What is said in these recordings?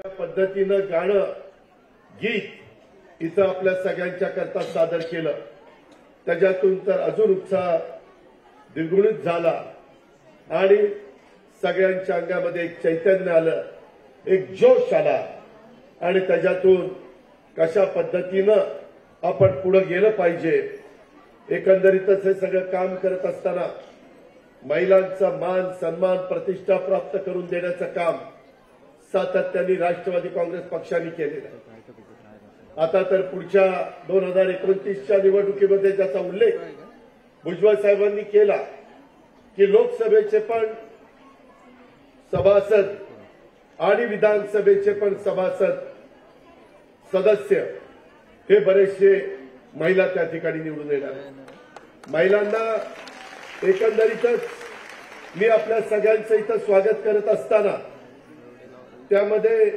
ज्या पद्धतीनं गाणं गीत इथं आपल्या सगळ्यांच्या करता सादर केलं त्याच्यातून तर अजून उत्साह द्विगुणित झाला आणि सगळ्यांच्या अंगामध्ये एक चैतन्य आलं, एक जोश आला आणि त्याच्यातून कशा पद्धतीनं आपण पुढे गेलं पाहिजे। एकंदरीतच हे सगळं काम करत असताना महिलांचा मान सन्मान प्रतिष्ठा प्राप्त करून देण्याचं काम सातत्याने राष्ट्रवादी काँग्रेस पक्षाने केलेलं आहे। आता तर पुढच्या 2029च्या निवडणुकीमध्ये ज्याचा उल्लेख भुजबळ साहेबांनी केला की लोकसभेचे पण सभासद आणि विधानसभेचे पण सभासद सदस्य हे बरेचसे महिला त्या ठिकाणी निवडून येणार आहेत। महिलांना एकंदरीतच मी आपल्या सगळ्यांचं इथं स्वागत करत असताना त्यामध्ये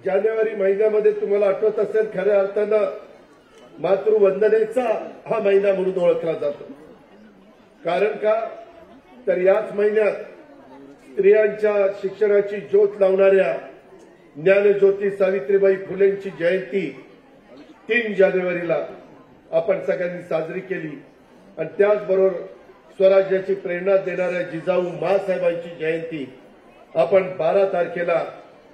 जानेवारी महिन्यामध्ये तुम्हाला आठवत असेल खऱ्या अर्थानं मातृवंदनेचा हा महिना म्हणून ओळखला जातो। कारण का तर याच महिन्यात स्त्रियांच्या शिक्षणाची ज्योत लावणाऱ्या ज्ञानज्योती सावित्रीबाई फुलेंची जयंती 3 जानेवारीला आपण सगळ्यांनी साजरी केली आणि त्याचबरोबर स्वराज्याची प्रेरणा देणाऱ्या जिजाऊ माँसाहेबांची जयंती आपण 12 तारखेला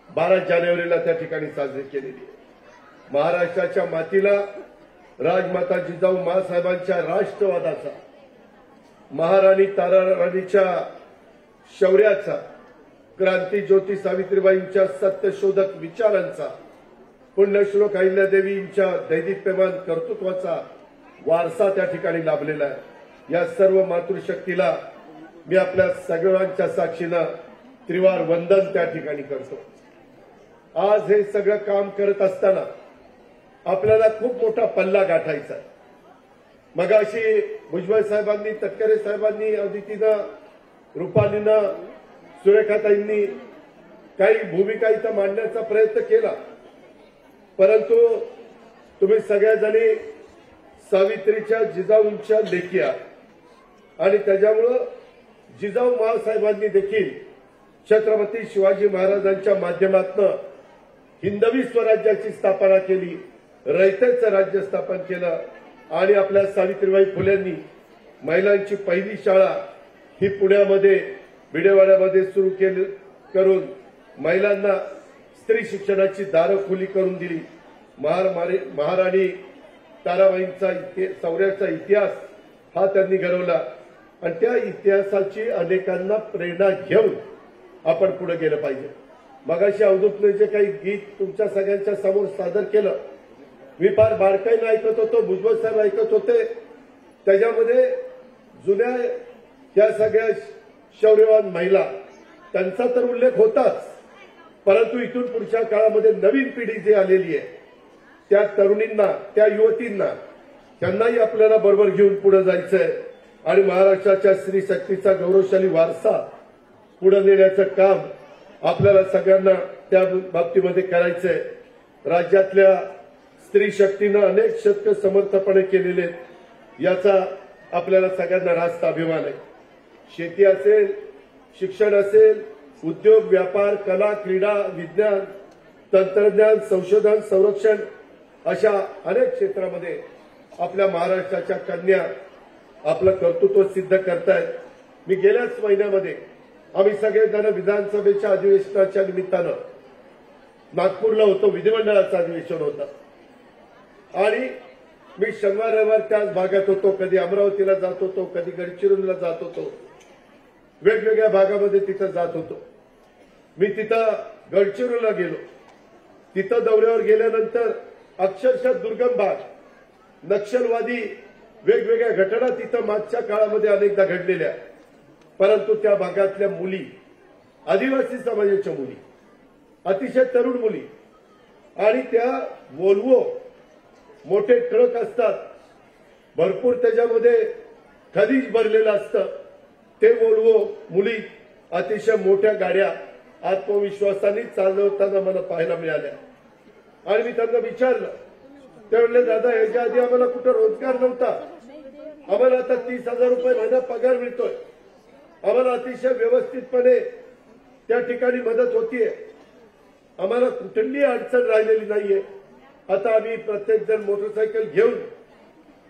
12 जानेवारीला त्या ठिकाणी साजरी केलेली आहे। महाराष्ट्राच्या मातीला राजमाता जिजाऊ माँसाहेबांच्या राष्ट्रवादाचा, महाराणी ताराराणीच्या शौर्याचा, क्रांती ज्योती सावित्रीबाईंच्या सत्यशोधक विचारांचा, पुण्यश्लोक अहिल्यादेवींच्या दैदिप्यमान कर्तृत्वाचा वारसा त्या ठिकाणी लाभलेला आहे। या सर्व मातृशक्तीला मी आपल्या सगळ्यांच्या साक्षीनं त्रिवार वंदन त्या ठिकाणी करतो। आज हे सगळं काम करत असताना आपल्याला खूप मोठा पल्ला गाठायचा आहे। मगाशी भुजबळ साहेबांनी, तटकरे साहेबांनी, अदितीनं, रुपालीनं, सुरेखाताईंनी काही भूमिका इथं मांडण्याचा प्रयत्न केला, परंतु तुम्ही सगळ्याजणी सावित्रीच्या जिजाऊंच्या लेकी आहात आणि त्याच्यामुळं जिजाऊ माँसाहेबांनी देखील छत्रपती शिवाजी महाराजांच्या माध्यमातून हिंदवी स्वराज्याची स्थापना केली, रयतेचं राज्य स्थापन केलं आणि आपल्या सावित्रीबाई फुलेंनी महिलांची पहिली शाळा ही पुण्यामध्ये भिडेवाड्यामध्ये सुरू करून महिलांना स्त्री शिक्षणाची दारं खुली करून दिली। महाराणी ताराबाईंचा शौर्याचा इतिहास हा त्यांनी घडवला आणि त्या इतिहासाची अनेकांना प्रेरणा घेऊन आपण पुढे गेलं पाहिजे। मगाशी अवधूतने जे काही गीत तुमच्या सगळ्यांच्या समोर सादर केलं मी फार बारकाईने ऐकत होतो, भुजबळ साहेब ऐकत होते। त्याच्यामध्ये जुन्या या सगळ्या शौर्यवान महिला त्यांचा तर उल्लेख होताच, परंतु इथून पुढच्या काळामध्ये नवीन पिढी जी आलेली आहे त्या तरुणींना, त्या युवतींना त्यांनाही आपल्याला बरोबर घेऊन पुढे जायचंय आणि महाराष्ट्राच्या स्त्री शक्तीचा गौरवशाली वारसा पुढे नेण्याचं काम आपल्याला सगळ्यांना त्या बाबतीमध्ये करायचंय। राज्यातल्या स्त्री शक्तीनं अनेक शतकं समर्थपणे केलेले आहेत, याचा आपल्याला सगळ्यांना रास्त अभिमान आहे। शेती असेल, शिक्षण असेल, उद्योग, व्यापार, कला, क्रीडा, विज्ञान, तंत्रज्ञान, संशोधन, संरक्षण अशा अनेक क्षेत्रामध्ये आपल्या महाराष्ट्राच्या कन्या आपलं कर्तृत्व सिद्ध करतायत। मी गेल्याच महिन्यामध्ये आम्ही सगळेजण विधानसभेच्या अधिवेशनाच्या निमित्तानं नागपूरला होतो, विधिमंडळाचं अधिवेशन होतं आणि मी शनिवार रविवार त्याच भागात होतो, कधी अमरावतीला जात होतो, कधी गडचिरोलीला जात होतो, वेगवेगळ्या भागामध्ये तिथं जात होतो। मी तिथं गडचिरोलीला गेलो, तिथं दौऱ्यावर गेल्यानंतर अक्षरशः दुर्गम भाग, नक्षलवादी वेगवेगळ्या घटना तिथं मागच्या काळामध्ये अनेकदा घडलेल्या, परंतु त्या भागातल्या मुली, आदिवासी समाजाच्या मुली, अतिशय तरुण मुली आणि त्या वोल्वो मोठे ट्रक असतात, भरपूर त्याच्यामध्ये खनिज भरलेलं असतं, ते वोल्वो मुली अतिशय मोठ्या गाड्या आत्मविश्वासाने चालवताना मला पाहायला मिळाल्या आणि मी त्यांना विचारलं, ते म्हणले दादा याच्या आधी आम्हाला कुठं रोजगार नव्हता, आम्हाला आता 30,000 रुपये महिना पगार मिळतोय, आम्हाला अतिशय व्यवस्थितपणे त्या ठिकाणी मदत होतीये आम्हाला कुठली अडचण राहिलेली नाहीये. आता आम्ही प्रत्येक जण मोटरसायकल घेऊन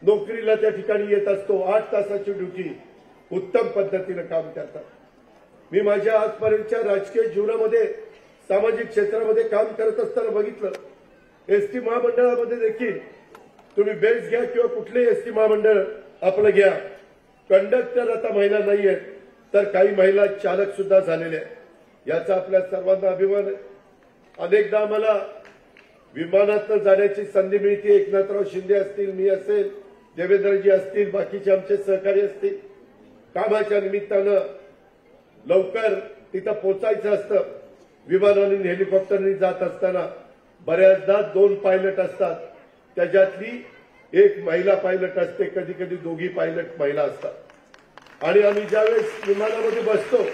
नोकरीला त्या ठिकाणी येत असतो. 8 तासाची ड्युटी उत्तम पद्धतीने काम करतात. मी माझ्या आजपर्यंतच्या राजकीय जीवनामध्ये सामाजिक क्षेत्रामध्ये काम करत असताना बघितलं, एसटी महामंडळामध्ये देखील तुम्ही बेस घ्या किंवा कुठलेही एसटी महामंडळ आपलं घ्या, कंडक्टर आता महिला नाहीये, तर काही महिला चालक सुद्धा झालेल्या आहेत. याचा आपल्या सर्वांना अभिमान आहे. अनेकदा आम्हाला विमानातनं जाण्याची संधी मिळते. एकनाथराव शिंदे असतील, मी असेल, देवेंद्रजी असतील, बाकीचे आमचे सहकारी असतील, कामाच्या निमित्तानं लवकर तिथं पोचायचं असतं. विमानाने हेलिकॉप्टरने जात असताना बऱ्याचदा 2 पायलट असतात, त्याच्यातली एक महिला पायलट असते, कधी कधी दोघी पायलट महिला असतात. आणि आम्ही ज्यावेळेस विमानामध्ये बसतो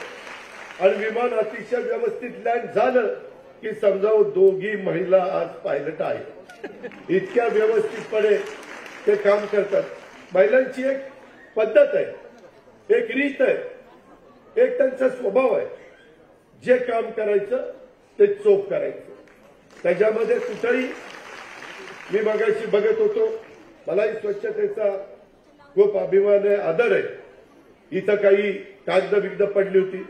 आणि विमान अतिशय व्यवस्थित लँड झालं की समजावं दोघी महिला आज पायलट आहे. इतक्या व्यवस्थितपणे ते काम करतात. महिलांची एक पद्धत आहे, एक रीत आहे, एक त्यांचा स्वभाव आहे. जे काम करायचं ते चोख करायचं. त्याच्यामध्ये कुठेही मी मगाशी बघत होतो, मलाही स्वच्छतेचा खूप अभिमान आहे, आदर आहे. इथं काही कागद बिगद पडली होती,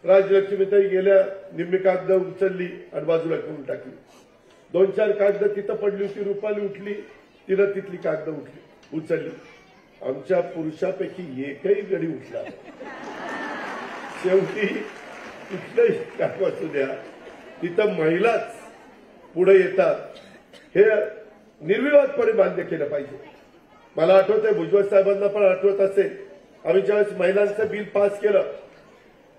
राजलक्ष्मीताई गेल्या, निम्मी कागद उचलली आणि बाजूला ठेवून टाकली. 2-4 कागद तिथं पडली होती, रुपाली उठली, तिनं तिथली कागद उचलली. आमच्या पुरुषापैकी एकही गडी उठला. शेवटी कुठलंही काम असू द्या, तिथं महिलाच पुढे येतात, हे निर्विवादपणे मान्य केलं पाहिजे. मला आठवतंय, भुजबळ साहेबांना पण आठवत असेल, आम्ही ज्यावेळेस महिलांचं बिल पास केलं,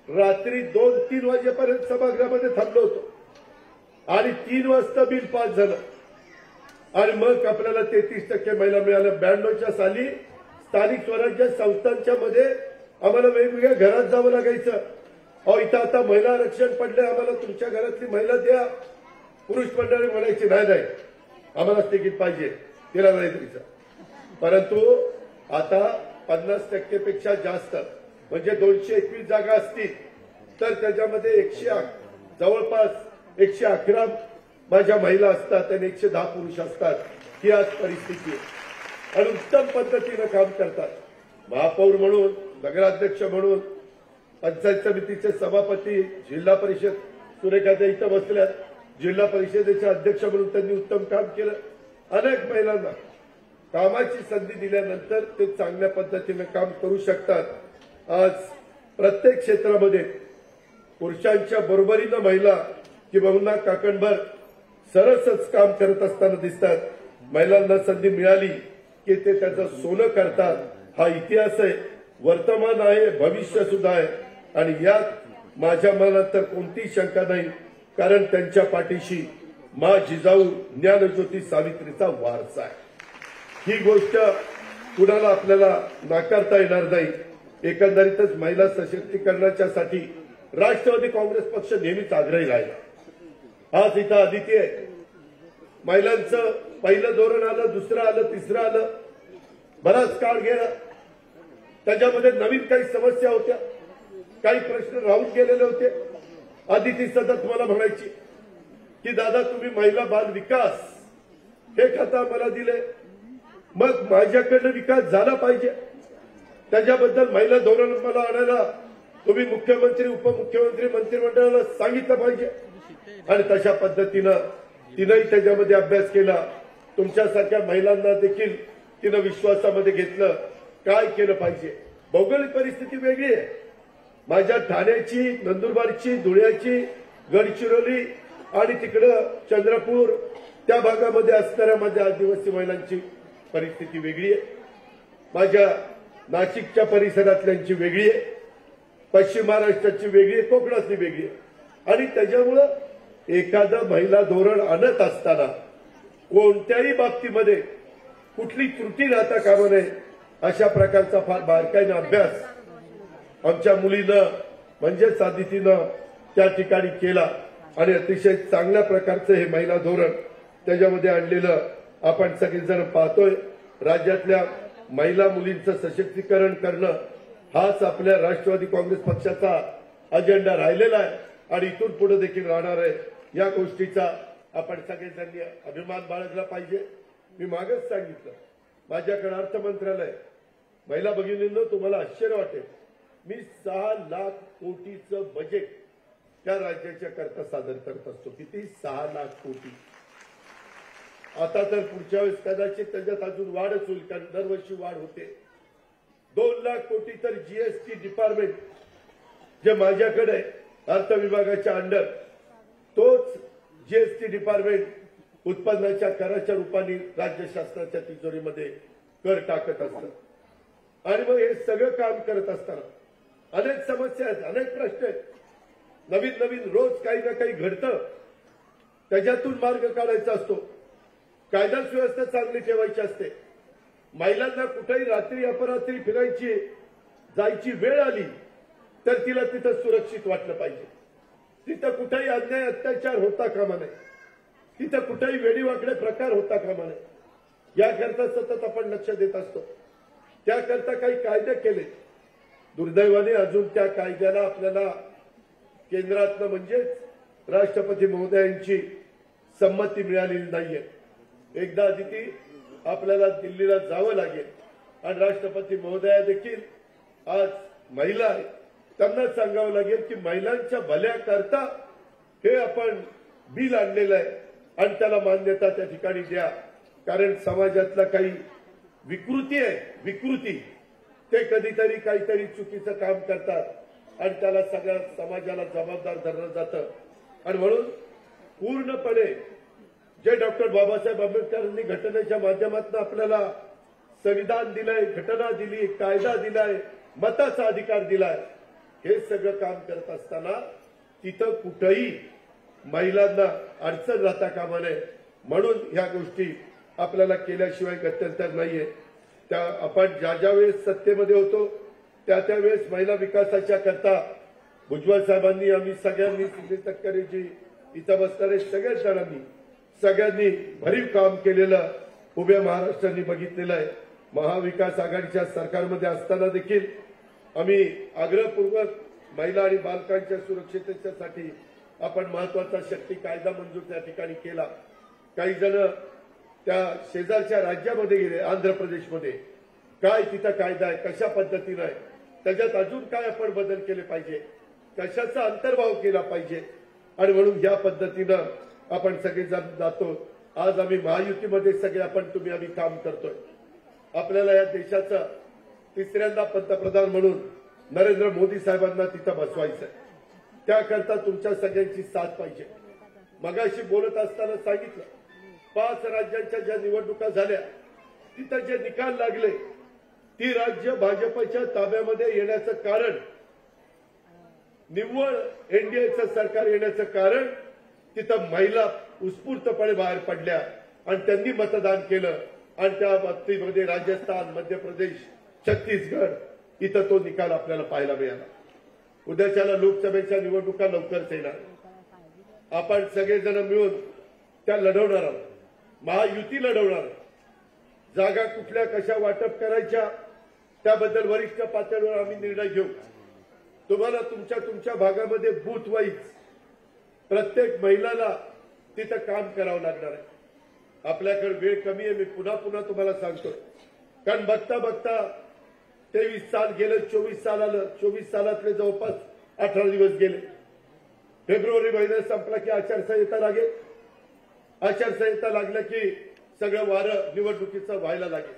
रात्री 2-3 वाजेपर्यंत सभागृहामध्ये थांबलो होतो आणि 3 वाजता बिल पास झालं. आणि मग आपल्याला 33% महिला मिळाल्या. 92च्या साली स्थानिक स्वराज्य संस्थांच्या मध्ये आम्हाला वेगवेगळ्या घरात जावं लागायचं. अहो, इथं आता महिला आरक्षण पडले, आम्हाला तुमच्या घरातली महिला द्या. पुरुष मंडळी म्हणायची नाही, आम्हाला तिकीट पाहिजे, तिला नाही द्यायचं. परंतु आता 50% पेक्षा जास्त, म्हणजे 221 जागा असतील तर त्याच्यामध्ये जवळपास 111 माझ्या महिला असतात आणि 110 पुरुष असतात. ही आज परिस्थिती आहे आणि उत्तम पद्धतीनं काम करतात. महापौर म्हणून, नगराध्यक्ष म्हणून, पंचायत समितीचे सभापती, जिल्हा परिषद सुरेखाच्या इथं बसल्यात, जिल्हा परिषदेचे अध्यक्ष म्हणून त्यांनी उत्तम काम केलं. अनेक महिलांना कामाची संधी दिल्यानंतर ते चांगल्या पद्धतीने काम करू शकतात. आज प्रत्येक क्षेत्रामध्ये पुरुषांच्या बरोबरीनं महिला किंवा काकणभर सरसच काम करत असताना दिसतात. महिलांना संधी मिळाली की ते त्याचं सोनं करतात. हा इतिहास आहे, वर्तमान आहे, भविष्य सुद्धा आहे. आणि यात माझ्या मनात तर कोणतीही शंका नाही, कारण त्यांच्या पाठीशी मा जिजाऊ ज्ञानज्योती सावित्रीचा वारसा आहे. ही गोष्ट कुणाला आपल्याला नाकारता येणार नाही. एकंदरीतच महिला सशक्तीकरणाच्यासाठी राष्ट्रवादी काँग्रेस पक्ष नेहमीच आग्रही राहिला. आज इथं आदिती आहे, महिलांचं पहिलं धोरण आलं, दुसरं आलं, तिसरं आलं, बराच काळ गेला. त्याच्यामध्ये नवीन काही समस्या होत्या, काही प्रश्न राहून गेलेले होते. आदिती सतत मला म्हणायची की दादा तुम्ही महिला बाल विकास हे खातं मला दिले, मग माझ्याकडनं विकास झाला पाहिजे, त्याच्याबद्दल महिला धोरण मला आणायला तुम्ही मुख्यमंत्री, उपमुख्यमंत्री, मंत्रिमंडळाला सांगितलं पाहिजे. आणि तशा पद्धतीनं तिनंही त्याच्यामध्ये अभ्यास केला. तुमच्यासारख्या महिलांना देखील तिनं विश्वासामध्ये घेतलं. काय केलं पाहिजे, भौगोलिक परिस्थिती वेगळी आहे. माझ्या ठाण्याची, नंदुरबारची, धुळ्याची, गडचिरोली आणि तिकडं चंद्रपूर त्या भागामध्ये असणाऱ्या माझ्या आदिवासी महिलांची परिस्थिती वेगळी आहे. माझ्या नाशिकच्या परिसरातल्यांची वेगळी आहे, पश्चिम महाराष्ट्राची वेगळी आहे, कोकणातली वेगळी आहे. आणि त्याच्यामुळं एखादं महिला धोरण आणत असताना कोणत्याही बाबतीमध्ये कुठली त्रुटी राहता कामा नये, अशा प्रकारचा फार बारकाईनं अभ्यास आमच्या मुलीनं म्हणजेच आदितीनं त्या ठिकाणी केला. आणि अतिशय चांगल्या प्रकारचं हे महिला धोरण त्याच्यामध्ये आणलेलं आपण सगळेजण पाहतोय. राज्यातल्या महिला मुलींचं सशक्तीकरण करणं हाच आपल्या राष्ट्रवादी काँग्रेस पक्षाचा अजेंडा राहिलेला आहे आणि इथून पुढे देखील राहणार आहे. या गोष्टीचा आपण सगळेजण अभिमान बाळगला पाहिजे. मी मागच सांगितलं, माझ्याकडे अर्थ मंत्रालय, महिला भगिनींनो तुम्हाला आश्चर्य वाटेल, मी 6 लाख कोटीचं बजेट त्या राज्याच्या करता सादर करत असतो. किती? 6 लाख कोटी. आता तर पुढच्या वेळेस कदाचित त्याच्यात अजून वाढच होईल, कारण दरवर्षी वाढ होते. 2 लाख कोटी तर जीएसटी डिपार्टमेंट जे माझ्याकडे अर्थ विभागाच्या अंडर, तोच जीएसटी डिपार्टमेंट उत्पन्नाच्या कराच्या रूपाने राज्य शासनाच्या तिजोरीमध्ये कर टाकत असतं. आणि मग हे सगळं काम करत असताना अनेक समस्या आहेत, अनेक प्रश्न आहेत, नवीन नवीन रोज काही ना काही घडतं, त्याच्यातून मार्ग काढायचा असतो. कायदा सुव्यवस्था चांगली ठेवायची असते. महिलांना कुठेही रात्री अपरात्री फिरायची जायची वेळ आली तर तिला तिथं सुरक्षित वाटलं पाहिजे. तिथं कुठेही अन्याय अत्याचार होता कामा नये, तिथं कुठेही वेडीवाकडे प्रकार होता कामा नये, याकरता सतत आपण लक्ष देत असतो. त्याकरता काही कायदे केले. दुर्दैवाने अजून त्या कायद्याला आपल्याला केंद्रातनं म्हणजेच राष्ट्रपती महोदयांची संमती मिळालेली नाहीये. एकदा आधी आपल्याला दिल्लीला जावं लागेल आणि राष्ट्रपती महोदया देखील आज महिला आहे, त्यांना सांगावं लागेल की महिलांच्या भल्याकरता हे आपण बिल आणलेलं आहे आणि त्याला मान्यता त्या ठिकाणी द्या. कारण समाजातला काही विकृती आहे, विकृती, ते कधीतरी काहीतरी चुकीचं काम करतात आणि त्याला सगळ्या समाजाला जबाबदार धरलं जातं. आणि म्हणून पूर्णपणे जे डॉक्टर बाबासाहेब आंबेडकरांनी घटनेच्या माध्यमातून आपल्याला संविधान दिलंय, घटना दिली, कायदा दिलाय, मताचा अधिकार दिलाय, हे सगळं काम करत असताना तिथं कुठेही महिलांना अडचण राहता कामा नये. म्हणून ह्या गोष्टी आपल्याला केल्याशिवाय गत्यंतर नाहीये. त्या आपण ज्या वेळेस सत्तेमध्ये होतो त्या वेळेस महिला विकासाच्या करता भुजबळ साहेबांनी, आम्ही सगळ्यांनी, सुनील तटकरेजी, इथं बसणारे सगळ्याच जणांनी, सगळ्यांनी भरीव काम केलेलं उभ्या महाराष्ट्राने बघितलेलं आहे. महाविकास आघाडीच्या सरकारमध्ये असताना देखील आम्ही आग्रहपूर्वक महिला आणि बालकांच्या सुरक्षिततेसाठी आपण महत्वाचा शक्ती कायदा मंजूर त्या ठिकाणी केला. काही जण त्या शेजारच्या राज्यामध्ये गेले, आंध्र प्रदेशमध्ये, काय तिथं कायदा आहे, कशा पद्धतीनं आहे, त्याच्यात अजून काय आपण बदल केले पाहिजे, कशाचा अंतर्भाव केला पाहिजे. आणि म्हणून या पद्धतीनं आपण सगळेजण जातो. आज आम्ही महायुतीमध्ये सगळे आम्ही काम करतोय. आपल्याला या देशाचं तिसऱ्यांदा पंतप्रधान म्हणून नरेंद्र मोदी साहेबांना तिथं बसवायचंय. त्याकरता तुमच्या सगळ्यांची साथ पाहिजे. मगाशी बोलत असताना सांगितलं, 5 राज्यांच्या ज्या निवडणुका झाल्या तिथं जे निकाल लागले, ती राज्य भाजपच्या ताब्यामध्ये येण्याचं कारण, निव्वळ एनडीएचं सरकार येण्याचं कारण, तिथं महिला उत्स्फूर्तपणे बाहेर पडल्या आणि त्यांनी मतदान केलं आणि त्या बाबतीमध्ये राजस्थान, मध्य प्रदेश, छत्तीसगड इथं तो निकाल आपल्याला पाहायला मिळाला. उद्याच्याला लोकसभेच्या निवडणुका लवकरच येणार. आपण सगळेजण मिळून त्या लढवणार आहोत, महायुती लढवणार आहोत. जागा कुठल्या कशा वाटप करायच्या त्याबद्दल वरिष्ठ पातळीवर आम्ही निर्णय घेऊ. तुम्हाला तुमच्या भागामध्ये बूथ वाईज प्रत्येक महिलाला तिथं काम करावं लागणार आहे. आपल्याकडे वेळ कमी आहे, मी पुन्हा तुम्हाला सांगतोय. कारण बघता बघता 23 साल गेलं, 24 साल आलं, 24 सालातले जवळपास 18 दिवस गेले. फेब्रुवारी महिना संपला की आचारसंहिता लागेल. आचारसंहिता लागलं की सगळं वारं निवडणुकीचं व्हायला लागेल.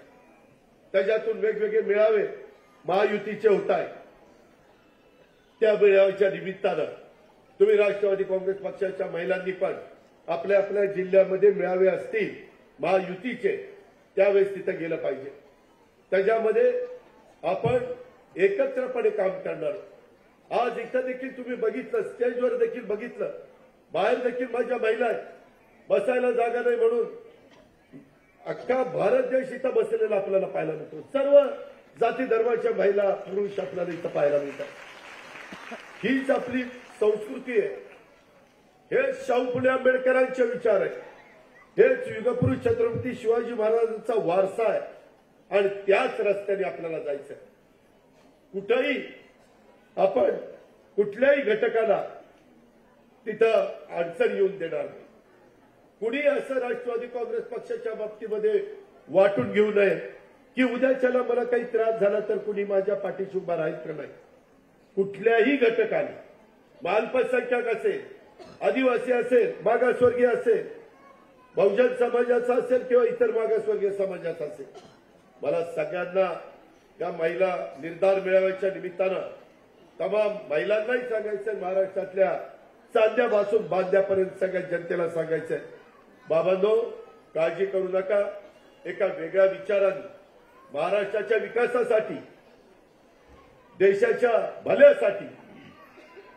त्याच्यातून वेगवेगळे मेळावे महायुतीचे होत आहेत. त्या मेळाव्याच्या निमित्तानं तुम्ही राष्ट्रवादी काँग्रेस पक्षाच्या महिलांनी पण आपल्या आपल्या जिल्ह्यामध्ये मेळावे असतील महायुतीचे, त्यावेळेस तिथं गेलं पाहिजे. त्याच्यामध्ये आपण एकत्रपणे काम करणार. आज इथं देखील तुम्ही बघितलं, स्टेजवर देखील बघितलं, बाहेर देखील माझ्या महिला आहेत, बसायला जागा नाही म्हणून अख्खा भारत देश इथं बसलेला आपल्याला पाहायला मिळतो. सर्व जाती धर्माच्या महिला, पुरुष आपल्याला इथं पाहायला मिळतात. हीच आपली संस्कृती आहे. हे शाहू फुले आंबेडकरांचे विचार आहे. हेच युगपुरुष छत्रपती शिवाजी महाराजांचा वारसा आहे आणि त्याच रस्त्याने आपल्याला जायचं आहे. कुठेही आपण कुठल्याही घटकाला तिथं अडचण येऊन देणार नाही. कुणी असं राष्ट्रवादी काँग्रेस पक्षाच्या बाबतीमध्ये वाटून घेऊ नये की उद्याच्याला मला काही त्रास झाला तर कुणी माझ्या पाठीशी उभा राहील का नाही. कुठल्याही घटकाने, अल्पसंख्याक असेल, आदिवासी असेल, मागासवर्गीय असेल, बहुजन समाजाचा असेल किंवा इतर मागासवर्गीय समाजाचा असेल, मला सगळ्यांना या महिला निर्धार मेळाव्याच्या निमित्तानं तमाम महिलांनाही सांगायचंय, महाराष्ट्रातल्या चांद्यापासून बांध्यापर्यंत सगळ्या जनतेला सांगायचंय, बाबांनो काळजी करू नका. एका वेगळ्या विचाराने महाराष्ट्राच्या विकासासाठी, देशाच्या भल्यासाठी,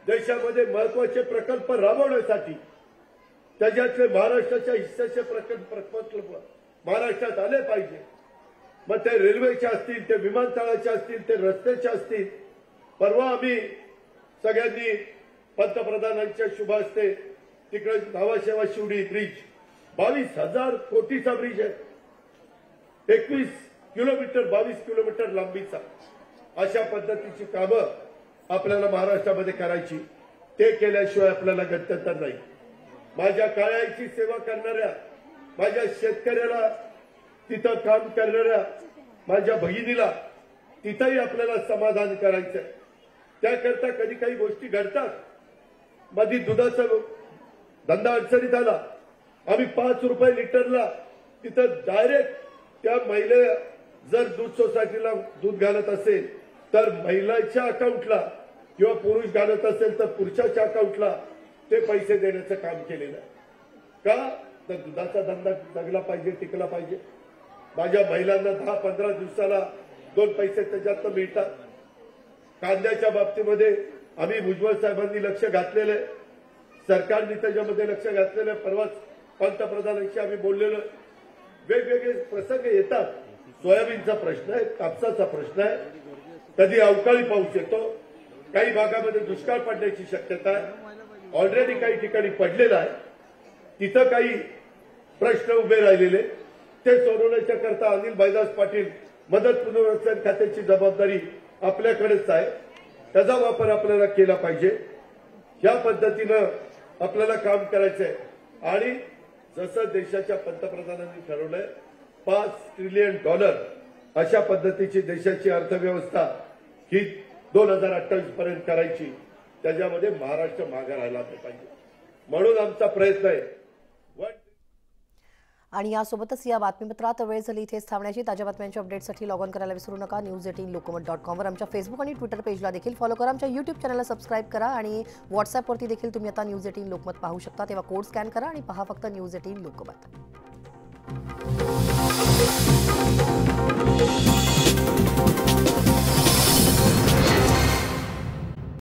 देशामध्ये महत्वाचे प्रकल्प राबवण्यासाठी, त्याच्यातले महाराष्ट्राच्या हिस्साचे प्रकल्प महाराष्ट्रात आले पाहिजे. मग ते रेल्वेचे असतील, ते विमानतळाचे असतील, ते रस्त्याचे असतील. परवा आम्ही सगळ्यांनी पंतप्रधानांच्या शुभ हस्ते तिकडे नावाशेवा शिवडी ब्रिज 22,000 कोटीचा ब्रिज आहे, 21 किलोमीटर 22 किलोमीटर लांबीचा. अशा पद्धतीची कामं आपल्याला महाराष्ट्रामध्ये करायची. ते केल्याशिवाय आपल्याला गत्यंतर नाही. माझ्या काळ्याची सेवा करणाऱ्या, माझ्या शेतकऱ्याला तिथं काम करणाऱ्या माझ्या भगिनीला तिथंही आपल्याला समाधान करायचंय. त्याकरता कधी काही गोष्टी घडतात. मधी दुधाचा धंदा अडचणीत आला, आम्ही 5 रुपये लिटरला तिथं डायरेक्ट त्या महिला जर दूध सोसायटीला दूध घालत असेल तर महिलाच्या अकाउंटला किंवा पुरुष घालत असेल तर पुरुषाच्या अकाउंटला ते पैसे देण्याचं काम केलेलं आहे. का तर दुधाचा धंदा जगला पाहिजे, टिकला पाहिजे. माझ्या महिलांना 10-15 दिवसाला 2 पैसे त्याच्यात मिळतात. कांद्याच्या बाबतीमध्ये आम्ही भुजबळ साहेबांनी लक्ष घातलेलं आहे, सरकारने त्याच्यामध्ये लक्ष घातलेलं आहे. परवाच पंतप्रधानांशी आम्ही बोललेलो. वेगवेगळे प्रसंग येतात. सोयाबीनचा प्रश्न आहे, कापसाचा प्रश्न आहे, कधी अवकाळी पाऊस येतो, काही भागामध्ये दुष्काळ पडण्याची शक्यता आहे. ऑलरेडी काही ठिकाणी पडलेला आहे. तिथं काही प्रश्न उभे राहिलेले, ते सोडवण्याच्या करता अनिल भाईदास पाटील मदत पुनर्वसन खात्याची जबाबदारी आपल्याकडेच आहे. त्याचा वापर आपल्याला केला पाहिजे. या पद्धतीनं आपल्याला काम करायचंय. आणि जसं देशाच्या पंतप्रधानांनी ठरवलंय $5 ट्रिलियन अशा पद्धतीची देशाची अर्थव्यवस्था ही 2028 पर्यंत करायची. त्याच्यामध्ये महाराष्ट्र मागे राहिला पाहिजे, म्हणून आमचा प्रयत्न आहे. आणि यासोबतच या बातमीपत्रात वेळ झाली इथेच थांबण्याची. ताज्या बातम्यांच्या अपडेटसाठी लॉग ऑन करायला विसरू नका. news18lokmat.com वर आमच्या फेसबुक आणि ट्विटर पेजला देखील फॉलो करा. आमच्या यूट्यूब चॅनलला सबस्क्राईब करा आणि व्हॉट्सअॅपवरती देखील तुम्ही आता News18 लोकमत पाहू शकता. तेव्हा कोड स्कॅन करा आणि पहा फक्त News18 लोकमत.